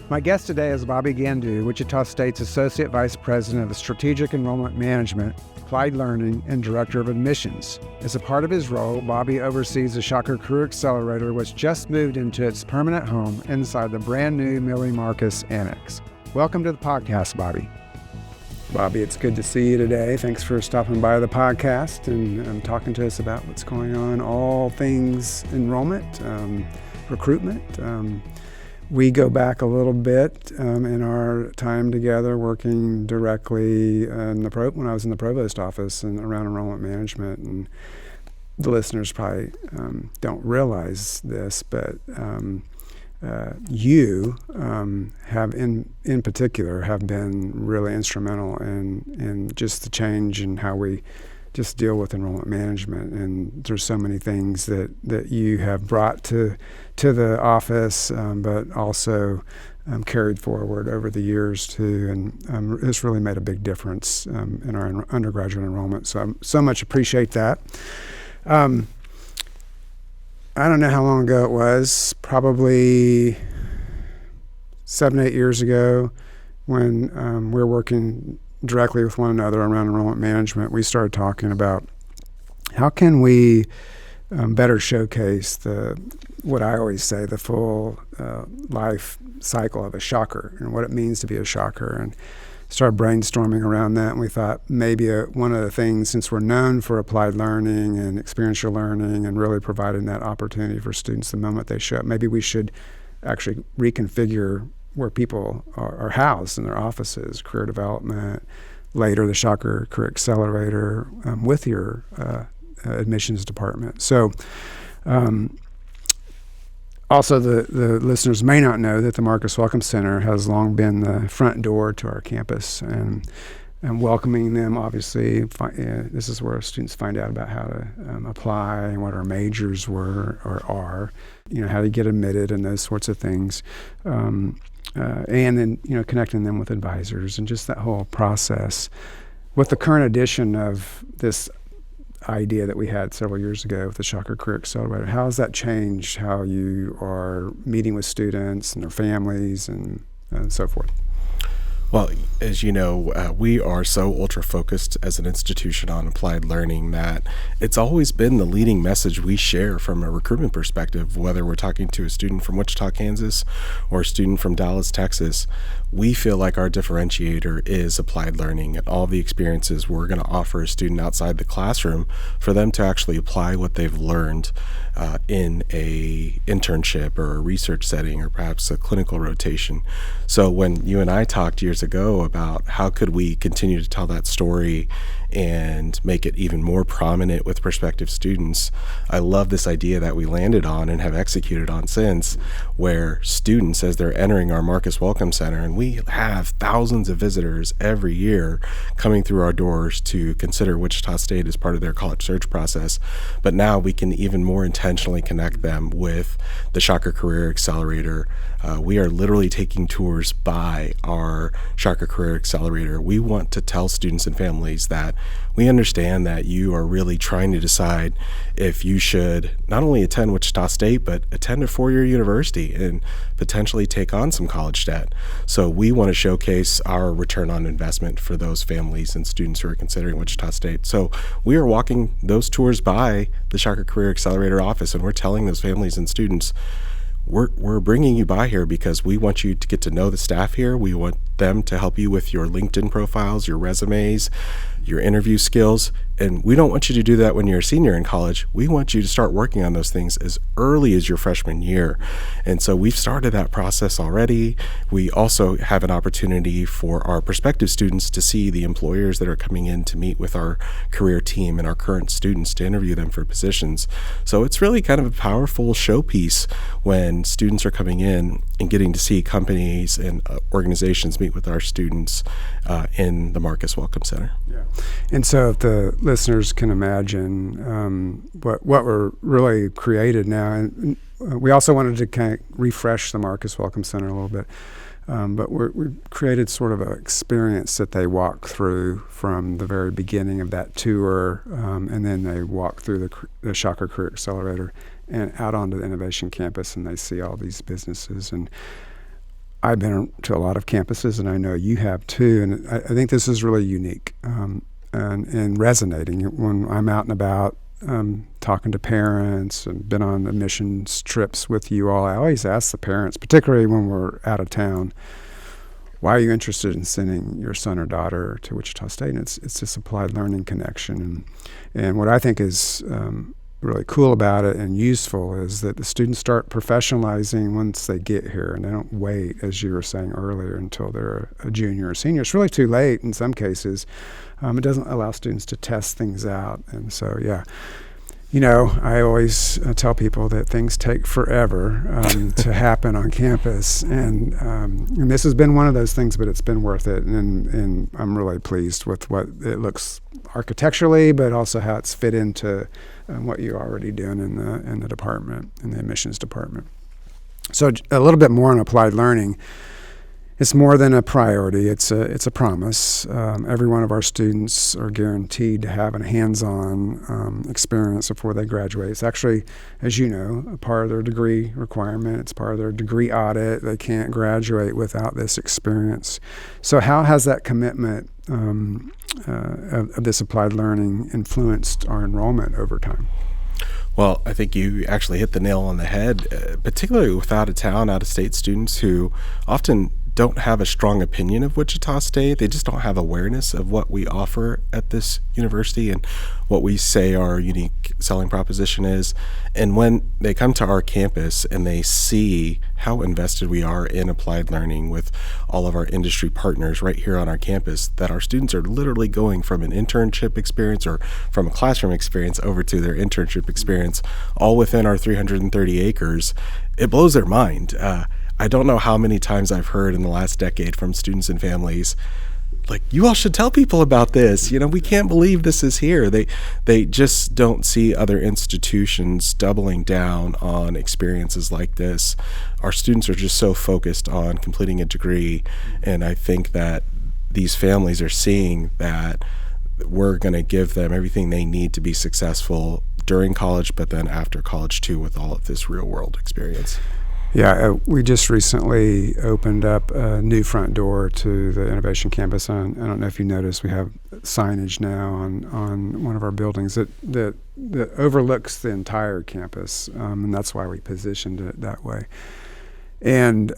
My guest today is Bobby Gandu, Wichita State's Associate Vice President of Strategic Enrollment Management, Applied Learning, and Director of Admissions. As a part of his role, Bobby oversees the Shocker Career Accelerator, which just moved into its permanent home inside the brand new Milly Marcus Annex. Welcome to the podcast, Bobby. Bobby, it's good to see you today. Thanks for stopping by the podcast and talking to us about what's going on, all things enrollment, recruitment. We go back a little bit in our time together working directly when I was in the provost office and around enrollment management. And the listeners probably don't realize this, but you have in particular have been really instrumental in just the change in how we just deal with enrollment management. And there's so many things that you have brought to the office, but also carried forward over the years too. And it's really made a big difference in our undergraduate enrollment. So I so much appreciate that. I don't know how long ago it was, probably 7-8 years ago, when we were working directly with one another around enrollment management. We started talking about how can we better showcase what I always say, the full life cycle of a shocker and what it means to be a shocker, and started brainstorming around that. And we thought maybe one of the things, since we're known for applied learning and experiential learning and really providing that opportunity for students the moment they show up, maybe we should actually reconfigure where people are housed in their offices, career development, later the Shocker Career Accelerator with your admissions department. So also the listeners may not know that the Marcus Welcome Center has long been the front door to our campus, and welcoming them, obviously. This is where students find out about how to apply and what our majors were or are, how to get admitted and those sorts of things. And then, connecting them with advisors and just that whole process. With the current edition of this idea that we had several years ago with the Shocker Career Accelerator, how has that changed how you are meeting with students and their families and so forth? Well, as you know, we are so ultra-focused as an institution on applied learning that it's always been the leading message we share from a recruitment perspective, whether we're talking to a student from Wichita, Kansas, or a student from Dallas, Texas. We feel like our differentiator is applied learning and all the experiences we're going to offer a student outside the classroom for them to actually apply what they've learned in a internship or a research setting or perhaps a clinical rotation. So when you and I talked years ago about how could we continue to tell that story and make it even more prominent with prospective students, I love this idea that we landed on and have executed on since, where students, as they're entering our Marcus Welcome Center, and we have thousands of visitors every year coming through our doors to consider Wichita State as part of their college search process, but now we can even more intentionally connect them with the Shocker Career Accelerator. We are literally taking tours by our Shocker Career Accelerator. We want to tell students and families that we understand that you are really trying to decide if you should not only attend Wichita State, but attend a four-year university and potentially take on some college debt. So we want to showcase our return on investment for those families and students who are considering Wichita State. So we are walking those tours by the Shocker Career Accelerator office, and we're telling those families and students, we're bringing you by here because we want you to get to know the staff here. We want them to help you with your LinkedIn profiles, your resumes, your interview skills. And we don't want you to do that when you're a senior in college. We want you to start working on those things as early as your freshman year. And so we've started that process already. We also have an opportunity for our prospective students to see the employers that are coming in to meet with our career team and our current students to interview them for positions. So it's really kind of a powerful showpiece when students are coming in and getting to see companies and organizations meet with our students in the Marcus Welcome Center. Yeah. And so if the listeners can imagine what we're really created now, and we also wanted to kind of refresh the Marcus Welcome Center a little bit, but we've created sort of an experience that they walk through from the very beginning of that tour, and then they walk through the Shocker Career Accelerator and out onto the Innovation Campus, and they see all these businesses. And I've been to a lot of campuses, and I know you have too, and I think this is really unique and resonating. When I'm out and about talking to parents and been on admissions trips with you all, I always ask the parents, particularly when we're out of town, why are you interested in sending your son or daughter to Wichita State? And it's this applied learning connection. And what I think is really cool about it and useful is that the students start professionalizing once they get here, and they don't wait, as you were saying earlier, until they're a junior or senior. It's really too late in some cases. It doesn't allow students to test things out. And so, yeah. I always tell people that things take forever to happen on campus, and this has been one of those things, but it's been worth it, and I'm really pleased with what it looks architecturally, but also how it's fit into what you're already doing in the department, in the admissions department. So a little bit more on applied learning. It's more than a priority. It's a promise. Every one of our students are guaranteed to have a hands-on experience before they graduate. It's actually, as you know, a part of their degree requirement. It's part of their degree audit. They can't graduate without this experience. So how has that commitment of this applied learning influenced our enrollment over time? Well, I think you actually hit the nail on the head, particularly with out-of-town, out-of-state students who often don't have a strong opinion of Wichita State. They just don't have awareness of what we offer at this university and what we say our unique selling proposition is. And when they come to our campus and they see how invested we are in applied learning with all of our industry partners right here on our campus, that our students are literally going from an internship experience or from a classroom experience over to their internship experience, all within our 330 acres, it blows their mind. I don't know how many times I've heard in the last decade from students and families, like, you all should tell people about this. We can't believe this is here. They just don't see other institutions doubling down on experiences like this. Our students are just so focused on completing a degree, and I think that these families are seeing that we're going to give them everything they need to be successful during college, but then after college too, with all of this real world experience. Yeah, we just recently opened up a new front door to the Innovation Campus. I don't know if you noticed, we have signage now on one of our buildings that overlooks the entire campus, and that's why we positioned it that way. And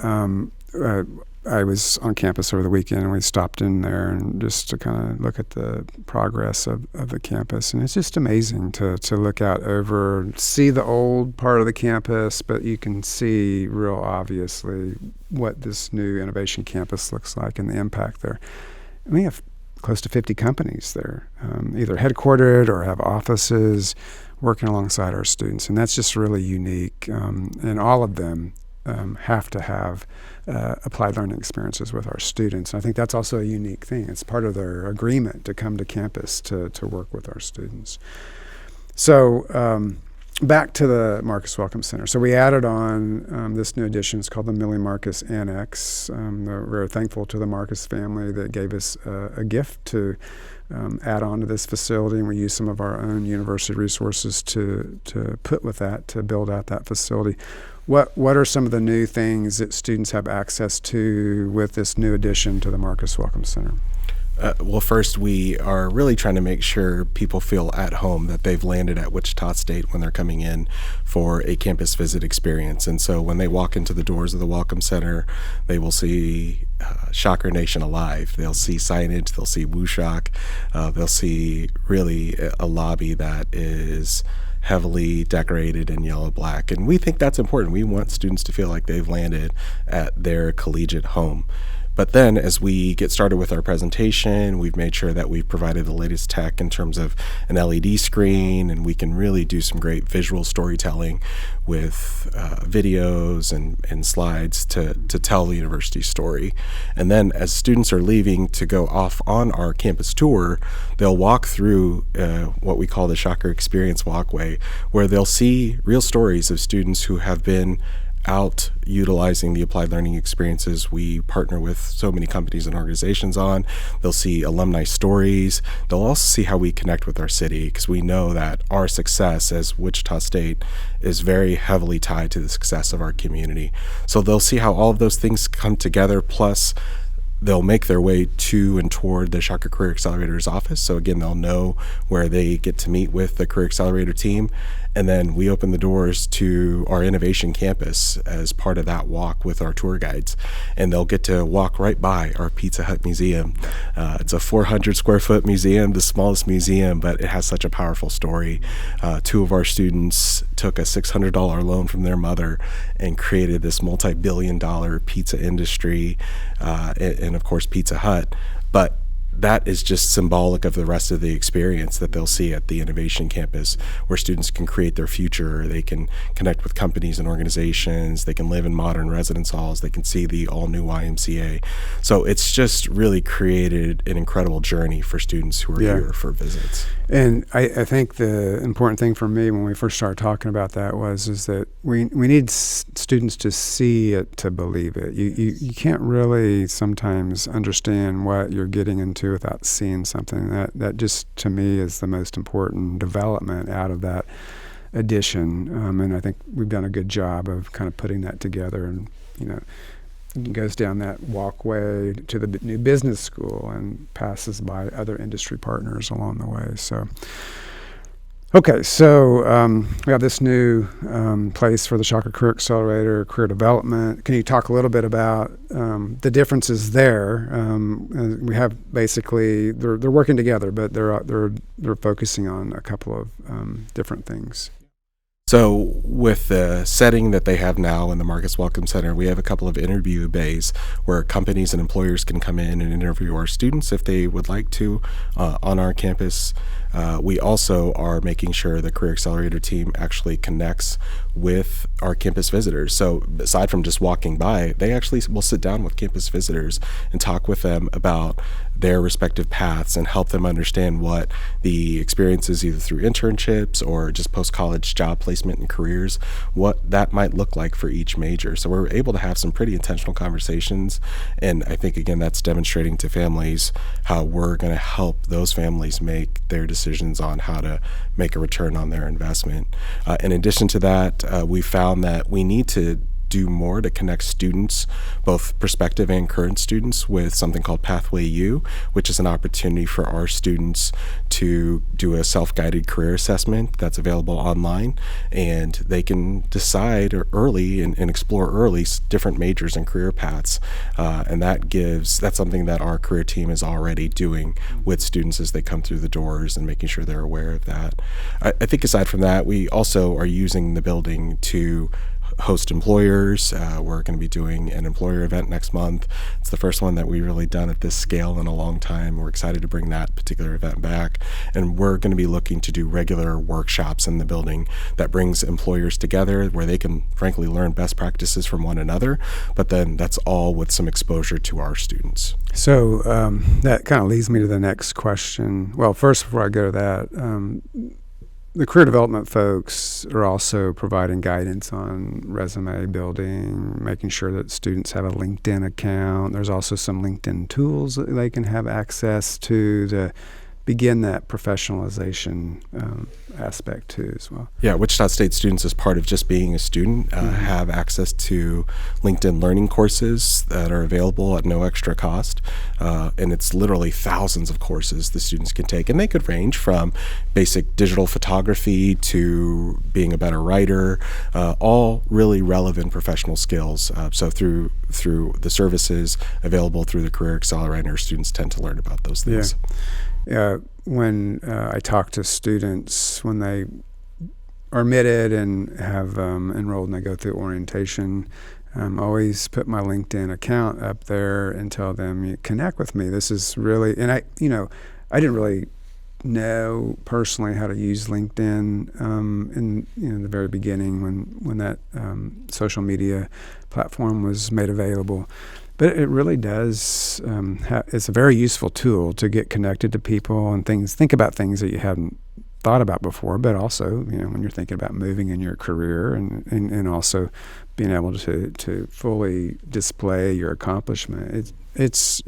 I was on campus over the weekend, and we stopped in there and just to kind of look at the progress of the campus. And it's just amazing to look out over, see the old part of the campus, but you can see real obviously what this new Innovation Campus looks like and the impact there. And we have close to 50 companies there, either headquartered or have offices working alongside our students. And that's just really unique. And all of them have to have applied learning experiences with our students. And I think that's also a unique thing. It's part of their agreement to come to campus to work with our students. So back to the Marcus Welcome Center. So we added on this new addition. It's called the Milly Marcus Annex. We're very thankful to the Marcus family that gave us a gift to add on to this facility, and we use some of our own university resources to put with that, to build out that facility. What are some of the new things that students have access to with this new addition to the Marcus Welcome Center? Well, first, we are really trying to make sure people feel at home, that they've landed at Wichita State when they're coming in for a campus visit experience. And so when they walk into the doors of the Welcome Center, they will see Shocker Nation alive. They'll see signage, they'll see Woo Shock, they'll see really a lobby that is heavily decorated in yellow-black. And we think that's important. We want students to feel like they've landed at their collegiate home. But then as we get started with our presentation, we've made sure that we've provided the latest tech in terms of an LED screen, and we can really do some great visual storytelling with videos and slides to tell the university story. And then as students are leaving to go off on our campus tour, they'll walk through what we call the Shocker Experience Walkway, where they'll see real stories of students who have been without utilizing the applied learning experiences we partner with so many companies and organizations on. They'll see alumni stories. They'll also see how we connect with our city, because we know that our success as Wichita State is very heavily tied to the success of our community. So they'll see how all of those things come together, plus they'll make their way to and toward the Shocker Career Accelerator's office. So again, they'll know where they get to meet with the Career Accelerator team. And then we open the doors to our innovation campus as part of that walk with our tour guides. And they'll get to walk right by our Pizza Hut Museum. It's a 400 square foot museum, the smallest museum, but it has such a powerful story. Two of our students took a $600 loan from their mother and created this multi-billion-dollar pizza industry, and of course Pizza Hut. But that is just symbolic of the rest of the experience that they'll see at the innovation campus, where students can create their future. They can connect with companies and organizations. They can live in modern residence halls. They can see the all-new YMCA. So it's just really created an incredible journey for students who are here for visits. And I think the important thing for me when we first started talking about that is that we need students to see it to believe it. You can't really sometimes understand what you're getting into without seeing something. That just, to me, is the most important development out of that addition. And I think we've done a good job of kind of putting that together. And, it goes down that walkway to the new business school and passes by other industry partners along the way. So, okay, so we have this new place for the Shocker Career Accelerator, career development. Can you talk a little bit about the differences there? We have basically they're working together, but they're focusing on a couple of different things. So with the setting that they have now in the Marcus Welcome Center, we have a couple of interview bays where companies and employers can come in and interview our students if they would like to on our campus. We also are making sure the Career Accelerator team actually connects with our campus visitors. So aside from just walking by, they actually will sit down with campus visitors and talk with them about their respective paths and help them understand what the experiences, either through internships or just post-college job placement and careers, what that might look like for each major. So we're able to have some pretty intentional conversations. And I think, again, that's demonstrating to families how we're going to help those families make their decisions on how to make a return on their investment. In addition to that, we found that we need to do more to connect students, both prospective and current students, with something called Pathway U, which is an opportunity for our students to do a self-guided career assessment that's available online, and they can decide early and explore early different majors and career paths. And that's something that our career team is already doing with students as they come through the doors and making sure they're aware of that. I think aside from that, we also are using the building to host employers. We're going to be doing an employer event next month. It's the first one that we've really done at this scale in a long time. We're excited to bring that particular event back. And we're going to be looking to do regular workshops in the building that brings employers together where they can, frankly, learn best practices from one another. But then that's all with some exposure to our students. So that kind of leads me to the next question. Well, first, before I go to that, the career development folks are also providing guidance on resume building, making sure that students have a LinkedIn account. There's also some LinkedIn tools that they can have access to begin that professionalization aspect too as well. Yeah, Wichita State students, as part of just being a student, have access to LinkedIn learning courses that are available at no extra cost. And it's literally thousands of courses the students can take. And they could range from basic digital photography to being a better writer, all really relevant professional skills. So through the services available through the Career Accelerator, students tend to learn about those things. When I talk to students, when they are admitted and have enrolled and they go through orientation, I always put my LinkedIn account up there and tell them, you connect with me. This is really, and I didn't really know personally how to use LinkedIn in the very beginning when that social media platform was made available. But it really does, it's a very useful tool to get connected to people and think about things that you hadn't thought about before, but also, when you're thinking about moving in your career and also being able to fully display your accomplishment. It's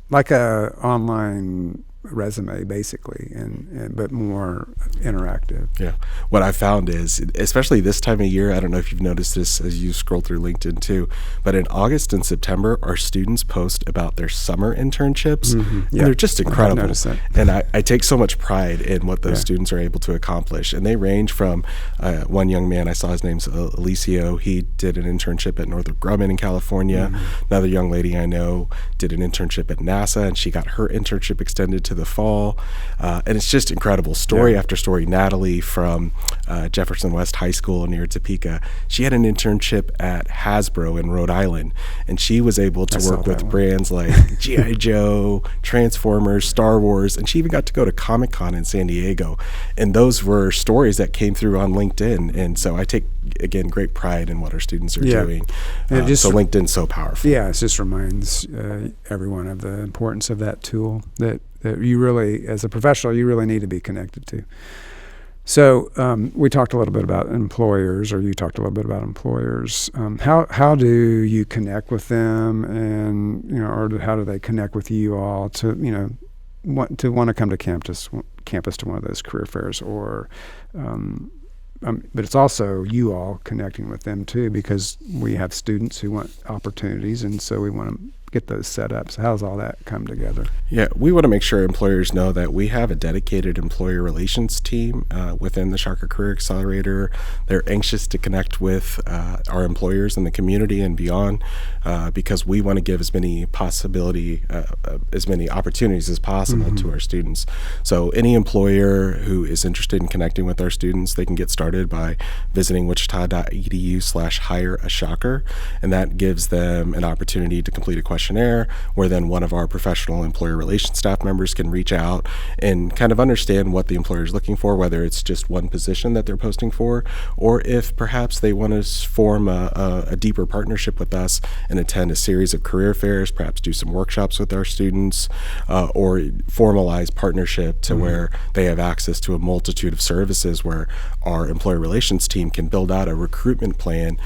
like a online resume basically, but more interactive. Yeah. What I found is, especially this time of year, I don't know if you've noticed this as you scroll through LinkedIn too, but in August and September, our students post about their summer internships. And they're just incredible. I've noticed that. And I take so much pride in what those students are able to accomplish. And they range from one young man, I saw his name's Alicio. He did an internship at Northrop Grumman in California. Another young lady I know did an internship at NASA, and she got her internship extended to the fall. And it's just incredible. Story after story. Natalie from Jefferson West High School near Topeka, she had an internship at Hasbro in Rhode Island, and she was able to work with brands like G.I. Joe, Transformers, Star Wars, and she even got to go to Comic-Con in San Diego. And those were stories that came through on LinkedIn. And so I take, again, great pride in what our students are doing. So LinkedIn's so powerful. Yeah, it just reminds everyone of the importance of that tool that you really, as a professional, you really need to be connected to. So we talked a little bit about employers, or you talked a little bit about employers. How do you connect with them, and or how do they connect with you all to want to come to campus to one of those career fairs, or but it's also you all connecting with them too, because we have students who want opportunities, and so we want to get those set up. So how does all that come together? Yeah, we want to make sure employers know that we have a dedicated employer relations team within the Shocker Career Accelerator. They're anxious to connect with our employers in the community and beyond, because we want to give as many opportunities as possible to our students. So any employer who is interested in connecting with our students, they can get started by visiting wichita.edu/hire-a-shocker, and that gives them an opportunity to complete a questionnaire where then one of our professional employer relations staff members can reach out and kind of understand what the employer is looking for, whether it's just one position that they're posting for, or if perhaps they want to form a deeper partnership with us and attend a series of career fairs, perhaps do some workshops with our students, or formalize partnership to where they have access to a multitude of services where our employer relations team can build out a recruitment plan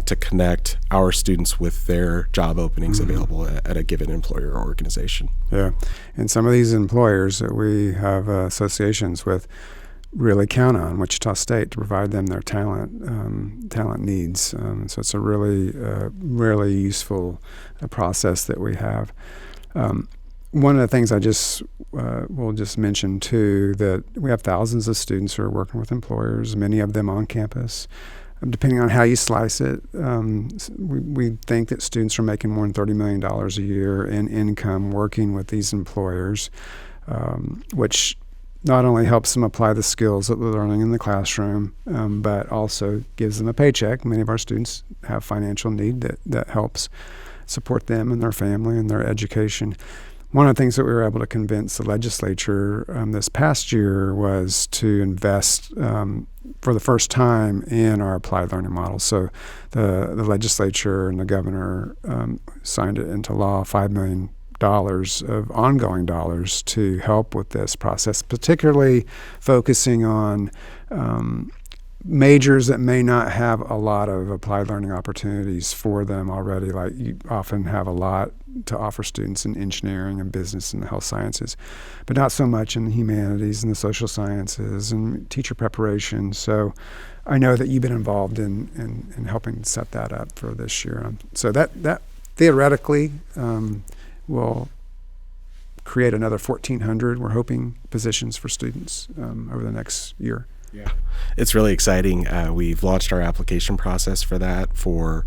to connect our students with their job openings available at a given employer or organization. Yeah, and some of these employers that we have associations with really count on Wichita State to provide them their talent needs. So it's a really useful process that we have. One of the things I will just mention too, that we have thousands of students who are working with employers, many of them on campus. Depending on how you slice it, we think that students are making more than $30 million a year in income working with these employers, which not only helps them apply the skills that they're learning in the classroom, but also gives them a paycheck. Many of our students have financial need that helps support them and their family and their education. One of the things that we were able to convince the legislature this past year was to invest for the first time in our applied learning model. So the legislature and the governor signed it into law, $5 million of ongoing dollars to help with this process, particularly focusing on majors that may not have a lot of applied learning opportunities for them already. Like you often have a lot to offer students in engineering and business and the health sciences, but not so much in the humanities and the social sciences and teacher preparation. So I know that you've been involved in helping set that up for this year. So that theoretically will create another 1,400, we're hoping, positions for students over the next year. Yeah, it's really exciting. We've launched our application process for that for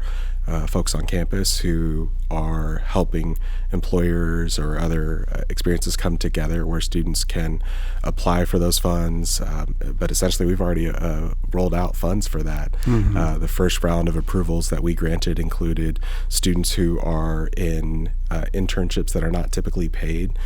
folks on campus who are helping employers or other experiences come together where students can apply for those funds. But essentially, we've already rolled out funds for that. The first round of approvals that we granted included students who are in internships that are not typically paid,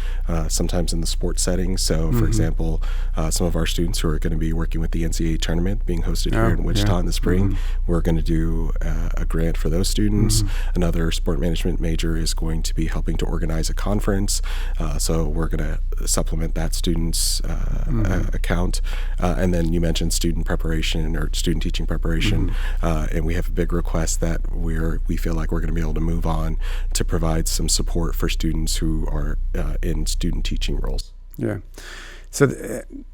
sometimes in the sports setting. So, for example, some of our students who are going to be working with the NCAA tournament being hosted here in Wichita in the spring, we're going to do a grant for those students. Another sport management major is going to be helping to organize a conference. So we're going to supplement that student's account. And then you mentioned student preparation or student teaching preparation. And we have a big request that we feel like we're going to be able to move on to provide some support for students who are in student teaching roles. Yeah. So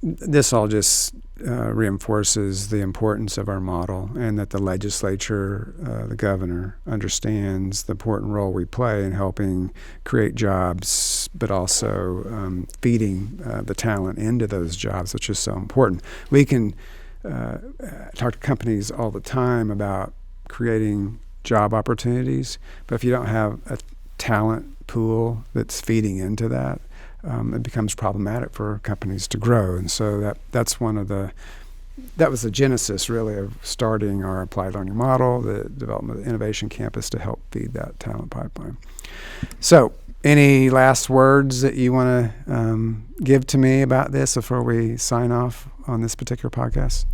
this all just reinforces the importance of our model, and that the legislature, the governor, understands the important role we play in helping create jobs, but also feeding the talent into those jobs, which is so important. We can talk to companies all the time about creating job opportunities, but if you don't have a talent pool that's feeding into that, it becomes problematic for companies to grow. And so that was the genesis, really, of starting our applied learning model, the development of the innovation campus, to help feed that talent pipeline. So any last words that you want to give to me about this before we sign off on this particular podcast?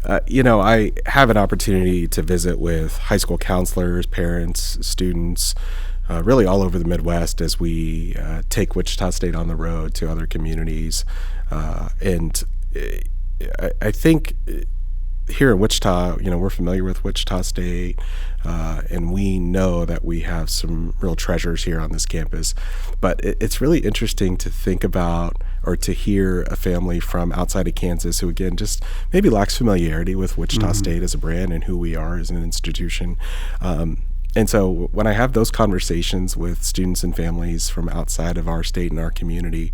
I have an opportunity to visit with high school counselors, parents, students, really all over the Midwest as we take Wichita State on the road to other communities. And I think here in Wichita, we're familiar with Wichita State, and we know that we have some real treasures here on this campus. But it's really interesting to think about or to hear a family from outside of Kansas who, again, just maybe lacks familiarity with Wichita State as a brand and who we are as an institution. And so when I have those conversations with students and families from outside of our state and our community,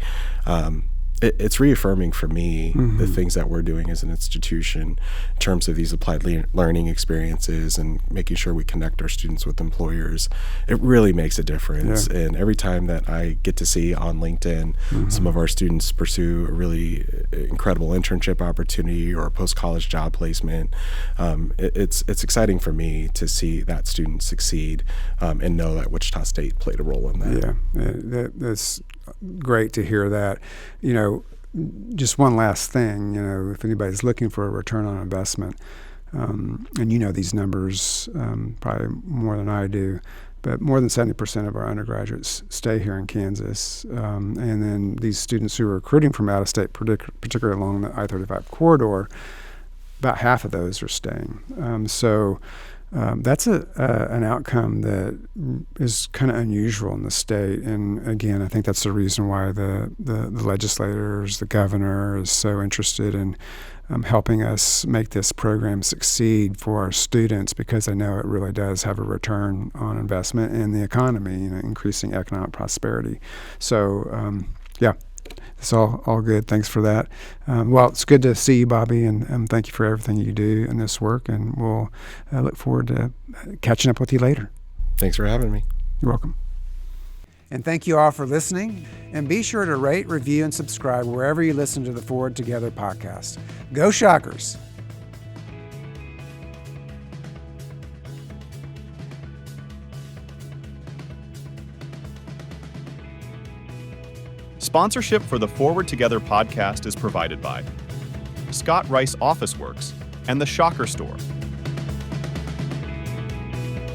it's reaffirming for me the things that we're doing as an institution in terms of these applied learning experiences and making sure we connect our students with employers. It really makes a difference. Yeah. And every time that I get to see on LinkedIn some of our students pursue a really incredible internship opportunity or a post-college job placement, it's exciting for me to see that student succeed and know that Wichita State played a role in that. Yeah, that's great to hear that. Just one last thing, if anybody's looking for a return on investment, and these numbers probably more than I do, but more than 70% of our undergraduates stay here in Kansas. And then these students who are recruiting from out of state, particularly along the I-35 corridor, about half of those are staying. So that's an outcome that is kind of unusual in the state. And again, I think that's the reason why the legislators, the governor, is so interested in helping us make this program succeed for our students, because they know it really does have a return on investment in the economy, increasing economic prosperity. So, it's all good. Thanks for that. Well, it's good to see you, Bobby, and thank you for everything you do in this work, and we'll look forward to catching up with you later. Thanks for having me. You're welcome. And thank you all for listening, and be sure to rate, review, and subscribe wherever you listen to the Forward Together podcast. Go Shockers! Sponsorship for the Forward Together podcast is provided by Scott Rice Office Works and the Shocker Store.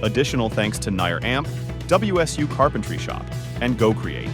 Additional thanks to Nair Amp, WSU Carpentry Shop, and Go Create.